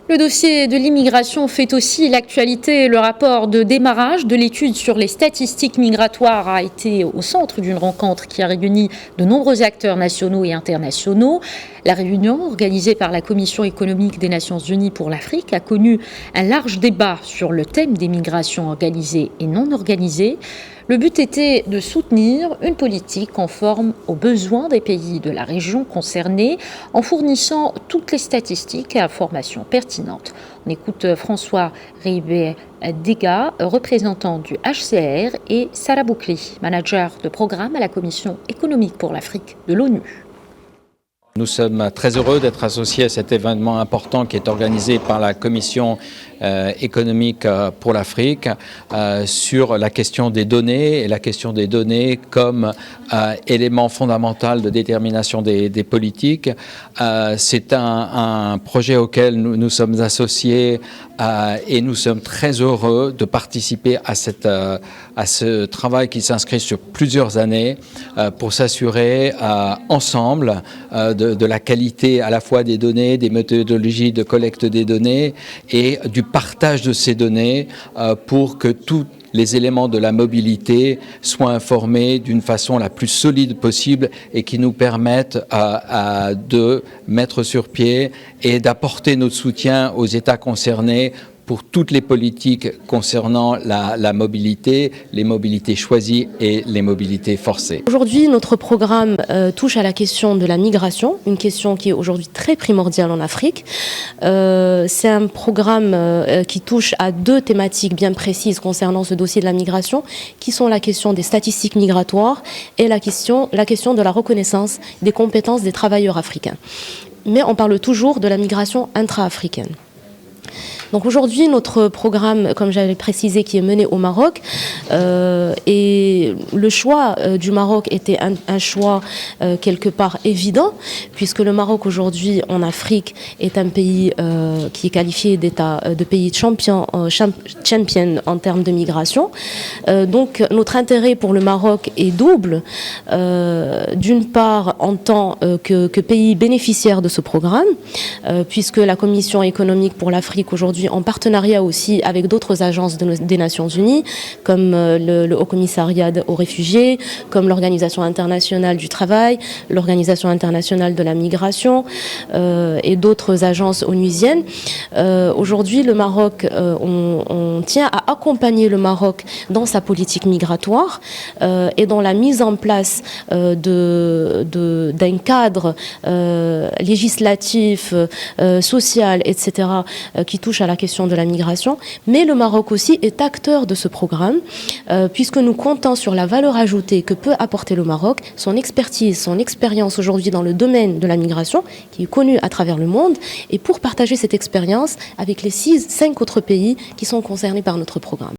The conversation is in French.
Le dossier de l'immigration fait aussi l'actualité. Le rapport de démarrage de l'étude sur les statistiques migratoires a été au centre d'une rencontre qui a réuni de nombreux acteurs nationaux et internationaux. La réunion, organisée par la Commission économique des Nations Unies pour l'Afrique, a connu un large débat sur le thème des migrations organisées et non organisées. Le but était de soutenir une politique conforme aux besoins des pays de la région concernée en fournissant toutes les statistiques et informations pertinentes. On écoute François Ribet-Dega, représentant du HCR, et Sarah Boukli, manager de programme à la Commission économique pour l'Afrique de l'ONU. Nous sommes très heureux d'être associés à cet événement important qui est organisé par la Commission économique pour l'Afrique sur la question des données et la question des données comme élément fondamental de détermination des politiques. C'est un projet auquel nous sommes associés et nous sommes très heureux de participer à ce travail qui s'inscrit sur plusieurs années pour s'assurer ensemble de la qualité à la fois des données, des méthodologies de collecte des données et du partage de ces données pour que tous les éléments de la mobilité soient informés d'une façon la plus solide possible et qui nous permettent de mettre sur pied et d'apporter notre soutien aux États concernés pour toutes les politiques concernant la mobilité, les mobilités choisies et les mobilités forcées. Aujourd'hui, notre programme touche à la question de la migration, une question qui est aujourd'hui très primordiale en Afrique. C'est un programme qui touche à deux thématiques bien précises concernant ce dossier de la migration, qui sont la question des statistiques migratoires et la question de la reconnaissance des compétences des travailleurs africains. Mais on parle toujours de la migration intra-africaine. Donc aujourd'hui, notre programme, comme j'avais précisé, qui est mené au Maroc, et le choix du Maroc était un choix quelque part évident, puisque le Maroc aujourd'hui en Afrique est un pays qui est qualifié de pays champion en termes de migration. Donc notre intérêt pour le Maroc est double, d'une part en tant que pays bénéficiaire de ce programme, puisque la Commission économique pour l'Afrique aujourd'hui, en partenariat aussi avec d'autres agences des Nations Unies, comme le Haut Commissariat aux réfugiés, comme l'Organisation internationale du travail, l'Organisation internationale de la migration et d'autres agences onusiennes. Aujourd'hui, le Maroc, on tient à accompagner le Maroc dans sa politique migratoire et dans la mise en place d'un cadre législatif, social, etc., qui touche à la question de la migration, mais le Maroc aussi est acteur de ce programme, puisque nous comptons sur la valeur ajoutée que peut apporter le Maroc, son expertise, son expérience aujourd'hui dans le domaine de la migration, qui est connue à travers le monde, et pour partager cette expérience avec les 5 autres pays qui sont concernés par notre programme.